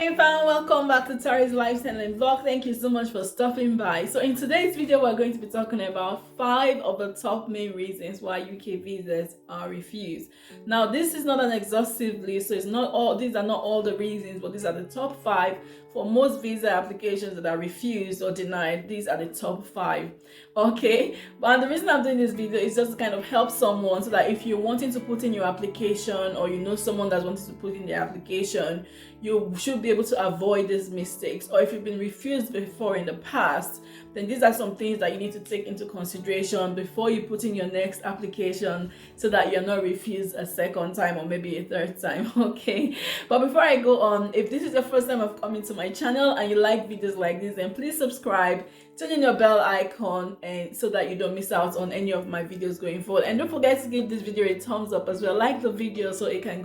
Hey fam, welcome back to Tari's Lifestyle and Vlog. Thank you so much for stopping by. So in today's video, we're going to be talking about 5 of the top main reasons why UK visas are refused. Now, this is not an exhaustive list, so these are not all the reasons, but these are the top 5 for most visa applications that are refused or denied. These are the top 5. Okay, but the reason I'm doing this video is just to kind of help someone, so that if you're wanting to put in your application, or you know someone that's wanting to put in their application, you should be able to avoid these mistakes. Or if you've been refused before in the past, then these are some things that you need to take into consideration before you put in your next application, so that you're not refused a second time or maybe a third time. Okay, but before I go on, if this is the first time of coming to my channel and you like videos like this, then please subscribe, turn on your bell icon, and so that you don't miss out on any of my videos going forward. And don't forget to give this video a thumbs up as well. Like the video so it can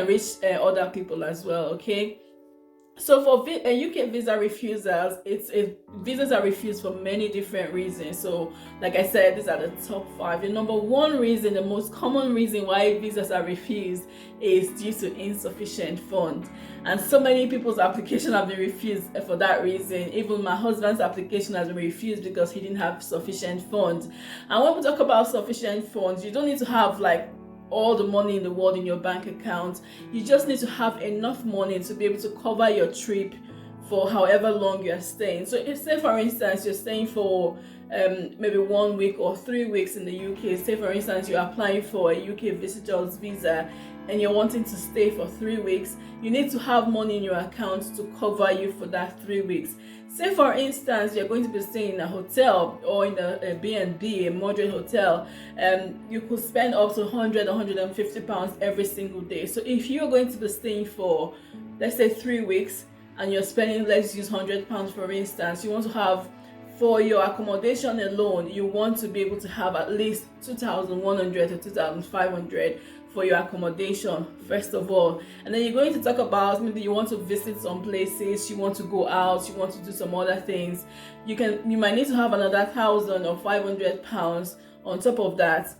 reach other people as well. Okay, so for UK visa refusals, visas are refused for many different reasons. So like I said, these are the top 5. The number 1 reason, the most common reason why visas are refused, is due to insufficient funds. And so many people's application have been refused for that reason. Even my husband's application has been refused because he didn't have sufficient funds. And when we talk about sufficient funds, you don't need to have like all the money in the world in your bank account. You just need to have enough money to be able to cover your trip for however long you're staying. So if, say for instance, you're staying for maybe 1 week or 3 weeks in the UK, say for instance you're applying for a UK visitor's visa and you're wanting to stay for 3 weeks, you need to have money in your account to cover you for that 3 weeks. Say for instance you're going to be staying in a hotel or in a B&B, a moderate hotel, you could spend up to 150 pounds every single day. So if you're going to be staying for, let's say, 3 weeks, and you're spending, let's use 100 pounds for instance, you want to have, for your accommodation alone, you want to be able to have at least 2,100 to 2,500 for your accommodation, first of all. And then you're going to talk about, maybe you want to visit some places, you want to go out, you want to do some other things. You might need to have another 1,000 or 500 pounds on top of that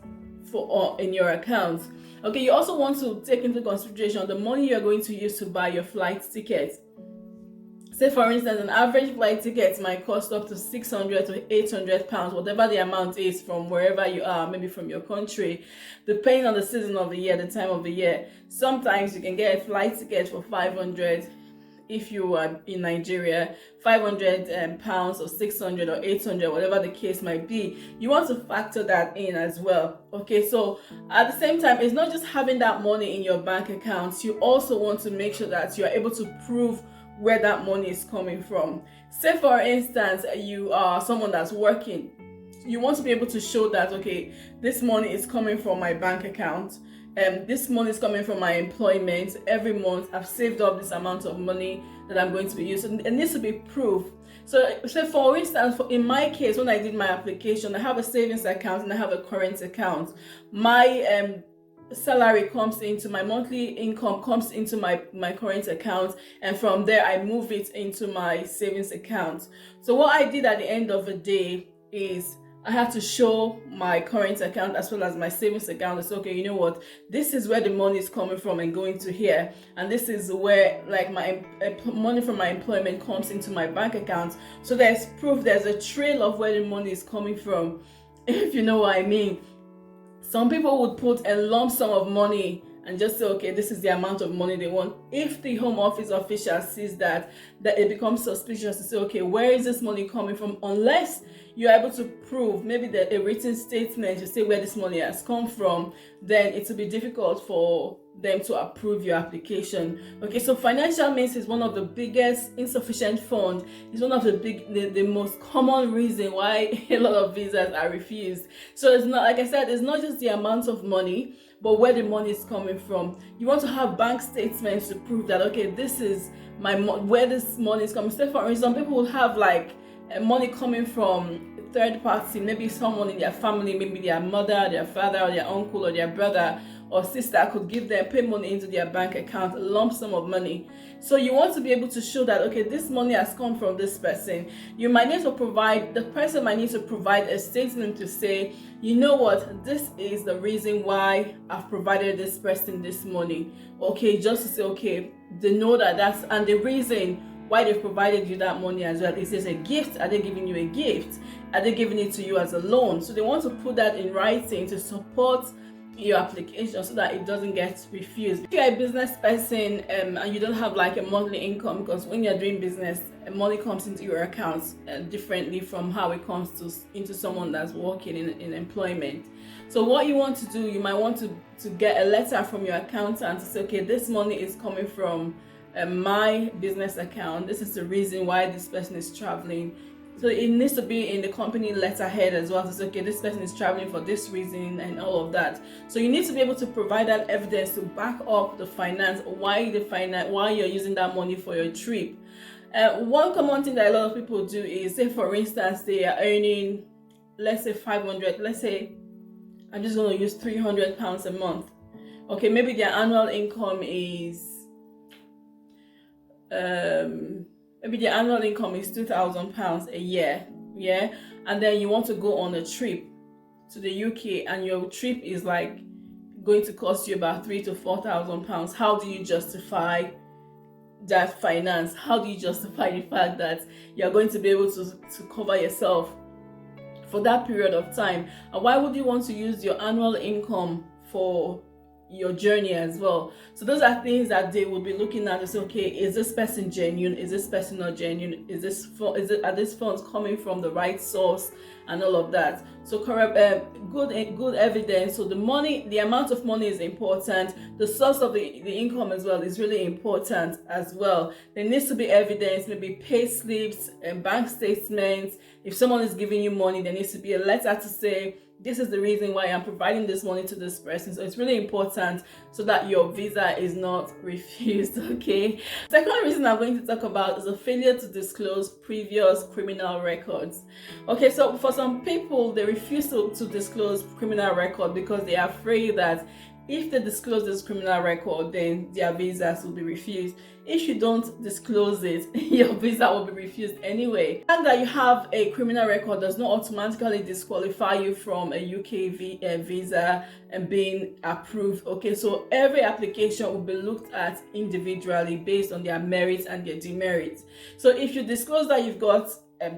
in your account. Okay, you also want to take into consideration the money you're going to use to buy your flight ticket. Say for instance, an average flight ticket might cost up to 600 to 800 pounds, whatever the amount is from wherever you are, maybe from your country, depending on the season of the year, the time of the year. Sometimes you can get a flight ticket for 500 if you are in Nigeria, 500 pounds or 600 or 800, whatever the case might be. You want to factor that in as well. Okay, so at the same time, it's not just having that money in your bank accounts. You also want to make sure that you are able to prove where that money is coming from. Say for instance you are someone that's working, you want to be able to show that, okay, this money is coming from my bank account, this money is coming from my employment. Every month I've saved up this amount of money that I'm going to be using. It needs to be proof. So say for instance, in my case, when I did my application, I have a savings account and I have a current account. My salary comes into, my monthly income comes into my current account, and from there I move it into my savings account. So what I did at the end of the day is I had to show my current account as well as my savings account. It's okay, you know what, this is where the money is coming from and going to here, and this is where like my money from my employment comes into my bank account. So there's proof, there's a trail of where the money is coming from, if you know what I mean. Some people would put a lump sum of money and just say, okay, this is the amount of money they want. If the Home Office official sees that it becomes suspicious to say, okay, where is this money coming from? Unless you're able to prove maybe a written statement to say where this money has come from, then it will be difficult for them to approve your application. Okay, so financial means is one of the biggest. Insufficient fund is one of the most common reason why a lot of visas are refused. So it's not, like I said, it's not just the amount of money, but where the money is coming from. You want to have bank statements to prove that, okay, this is where this money is coming. Say for instance, some people will have like money coming from third party, maybe someone in their family, maybe their mother, their father, or their uncle or their brother or sister could give them, pay money into their bank account, a lump sum of money. So you want to be able to show that, okay, this money has come from this person. You might need to provide, the person might need to provide a statement to say, you know what, this is the reason why I've provided this person this money. Okay, just to say, okay, they know that that's, and the reason why they've provided you that money as well. Is this a gift? Are they giving you a gift? Are they giving it to you as a loan? So they want to put that in writing to support your application so that it doesn't get refused. If you're a business person and you don't have like a monthly income, because when you're doing business, money comes into your accounts differently from how it comes into someone that's working in employment. So what you want to do, you might want to get a letter from your accountant to say, okay, this money is coming from my business account. This is the reason why this person is traveling. So it needs to be in the company letterhead as well to say, okay, this person is traveling for this reason and all of that. So you need to be able to provide that evidence to back up the finance, why you're using that money for your trip. One common thing that a lot of people do is, say for instance, they are earning, let's say 500, let's say I'm just going to use £300 a month. Okay, maybe their annual income is maybe the annual income is £2,000 a year, yeah, and then you want to go on a trip to the UK, and your trip is like going to cost you about £3,000 to £4,000. How do you justify that finance? How do you justify the fact that you're going to be able to cover yourself for that period of time? And why would you want to use your annual income for your journey as well? So those are things that they will be looking at to say, okay, is this person genuine? Is this person not genuine? Are these funds coming from the right source and all of that? So good evidence. So the amount of money is important. The source of the income as well is really important as well. There needs to be evidence, maybe pay slips and bank statements. If someone is giving you money, there needs to be a letter to say, this is the reason why I'm providing this money to this person. So it's really important so that your visa is not refused, okay? Second reason I'm going to talk about is a failure to disclose previous criminal records. Okay, so for some people, they refuse to disclose criminal record because they are afraid that if they disclose this criminal record, then their visas will be refused. If you don't disclose it, your visa will be refused anyway. The fact that you have a criminal record does not automatically disqualify you from a UK visa and being approved. Okay, so every application will be looked at individually based on their merits and their demerits. So if you disclose that you've got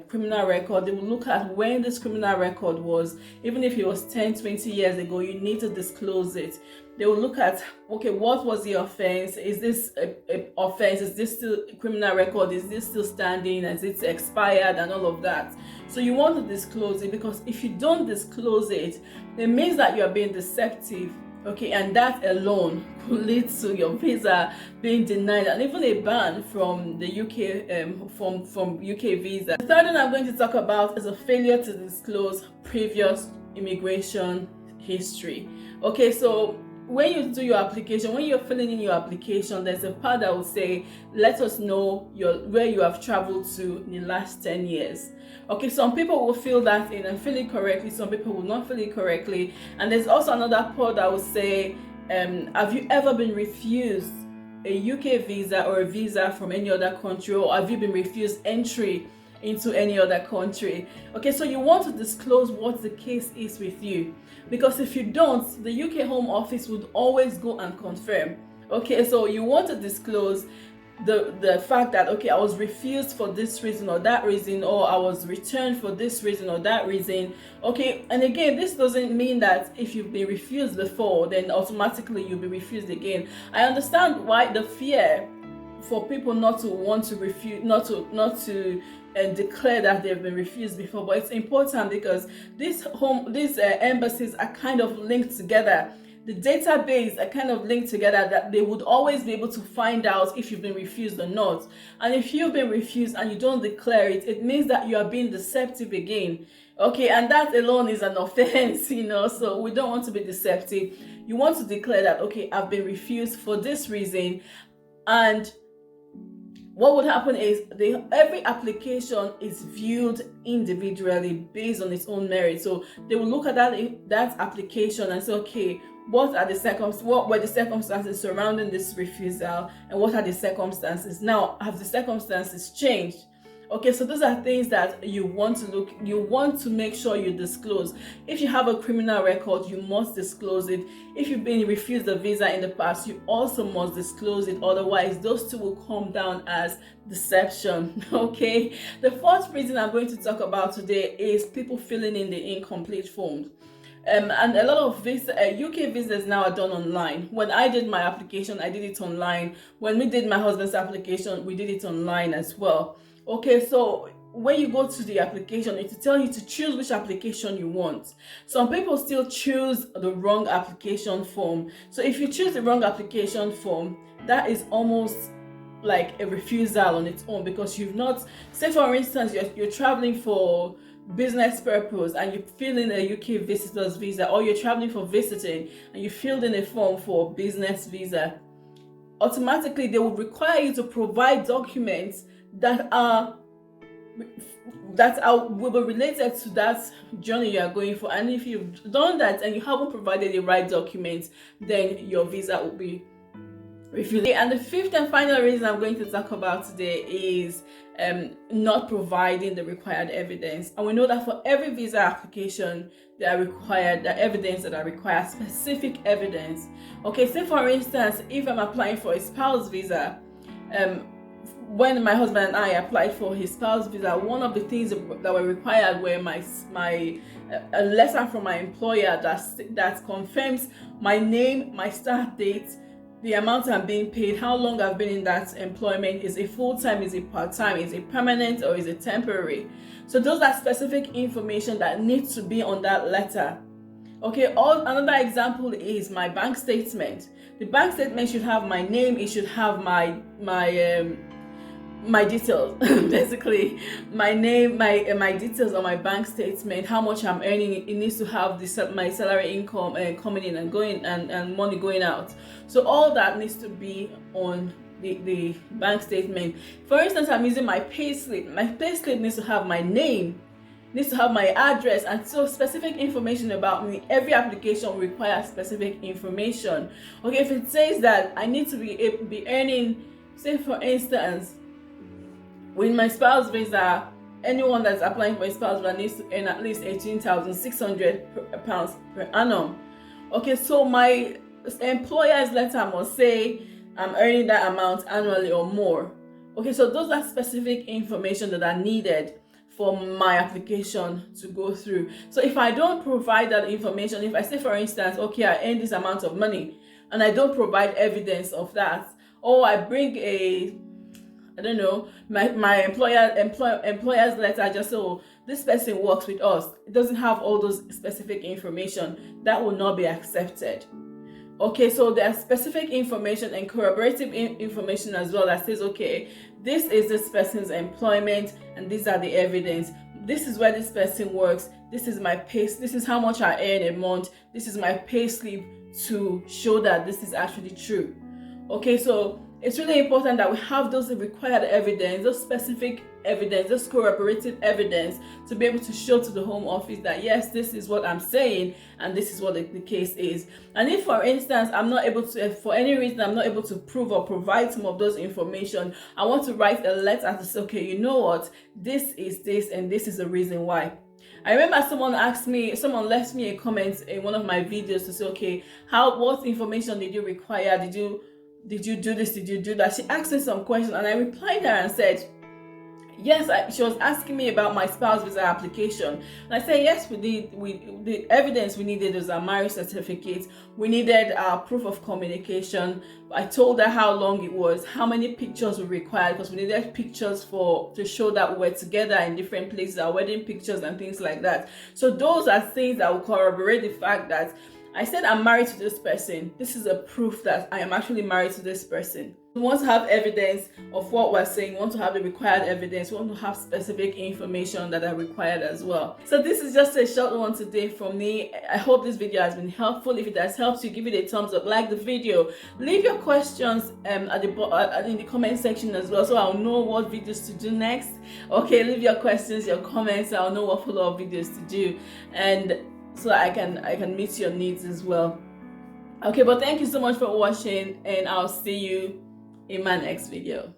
criminal record, they will look at when this criminal record was. Even if it was 10-20 years ago, you need to disclose it. They will look at, okay, what was the offense? Is this a offense? Is this still a criminal record? Is this still standing? Has it expired and all of that? So you want to disclose it, because if you don't disclose it, it means that you are being deceptive. Okay, and that alone could lead to your visa being denied and even a ban from the UK from UK visa. The third one I'm going to talk about is a failure to disclose previous immigration history. Okay, so when you do your application, when you're filling in your application, there's a part that will say, let us know where you have traveled to in the last 10 years. Okay, some people will fill that in and fill it correctly, some people will not fill it correctly. And there's also another part that will say, have you ever been refused a UK visa or a visa from any other country, or have you been refused entry into any other country? Okay, so you want to disclose what the case is with you, because if you don't, the UK Home Office would always go and confirm. Okay, so you want to disclose the fact that, okay, I was refused for this reason or that reason, or I was returned for this reason or that reason. Okay, and again, this doesn't mean that if you've been refused before, then automatically you'll be refused again. I understand why the fear for people not to want to refuse, not to declare that they've been refused before, but it's important because these embassies are kind of linked together. The database are kind of linked together, that they would always be able to find out if you've been refused or not. And if you've been refused and you don't declare it, it means that you are being deceptive again. Okay, and that alone is an offense, so we don't want to be deceptive. You want to declare that, okay, I've been refused for this reason. And what would happen is every application is viewed individually based on its own merit. So they will look at that application and say, okay, what were the circumstances surrounding this refusal, and what are the circumstances now? Have the circumstances changed? Okay, so those are things that you want to make sure you disclose. If you have a criminal record, you must disclose it. If you've been refused a visa in the past, you also must disclose it. Otherwise, those two will come down as deception. Okay, the fourth reason I'm going to talk about today is people filling in the incomplete forms. And a lot of UK visas now are done online. When I did my application, I did it online. When we did my husband's application, we did it online as well. Okay, so when you go to the application, it will tell you to choose which application you want. Some people still choose the wrong application form. So if you choose the wrong application form, that is almost like a refusal on its own, because you've not, say for instance, you're traveling for business purpose and you fill in a UK visitor's visa, or you're traveling for visiting and you filled in a form for business visa, automatically they would require you to provide documents that will be related to that journey you are going for. And if you've done that and you haven't provided the right documents, then your visa will be refused. And the fifth and final reason I'm going to talk about today is not providing the required evidence. And we know that for every visa application, there are evidence that are required, specific evidence. Okay, say for instance, if I'm applying for a spouse visa, when my husband and I applied for his spouse visa, one of the things that were required were a letter from my employer that confirms my name, my start date, the amount I'm being paid, how long I've been in that employment. Is it full-time, is it part-time, is it permanent, or is it temporary? So those are specific information that needs to be on that letter. Okay, another example is my bank statement. The bank statement should have my name, it should have my details, basically my name, my details on my bank statement, how much I'm earning. It needs to have my salary income coming in and going, and money going out. So all that needs to be on the bank statement. For instance, I'm using my payslip. My payslip needs to have my name, needs to have my address, and so specific information about me. Every application requires specific information. Okay, if it says that I need to be earning, say for instance, with my spouse visa, anyone that's applying for a spouse visa needs to earn at least £18,600 per annum. Okay, so my employer's letter must say I'm earning that amount annually or more. Okay, so those are specific information that are needed for my application to go through. So if I don't provide that information, if I say for instance, okay, I earn this amount of money, and I don't provide evidence of that, or I bring my employer's letter, just so this person works with us, it doesn't have all those specific information, that will not be accepted. Okay, so there's specific information and corroborative information as well that says, okay, this is this person's employment and these are the evidence. This is where this person works. This is my pay. This is how much I earn a month. This is my pay slip to show that this is actually true. Okay, so it's really important that we have those required evidence, those specific evidence, those corroborative evidence, to be able to show to the Home Office that yes, this is what I'm saying and this is what the case is. And if for instance I'm not able to, for any reason I'm not able to prove or provide some of those information, I want to write a letter to say, okay, you know what, this is this and this is the reason why. I remember someone left me a comment in one of my videos to say, okay, what information did you require? Did you do this? Did you do that? She asked me some questions and I replied her and said, yes, she was asking me about my spouse visa application. And I said, yes, we did. The evidence we needed was a marriage certificate. We needed proof of communication. I told her how long it was, how many pictures we required, because we needed pictures to show that we were together in different places, our wedding pictures and things like that. So those are things that will corroborate the fact that I said I'm married to this person. This is a proof that I am actually married to this person. We want to have evidence of what we're saying. We want to have the required evidence. We want to have specific information that are required as well. So this is just a short one today from me. I hope this video has been helpful. If it has helped you, give it a thumbs up, like the video. Leave your questions in the comment section as well, so I'll know what videos to do next. Okay, leave your questions, your comments. I'll know what follow-up videos to do, and so I can meet your needs as well. Okay, but thank you so much for watching, and I'll see you in my next video.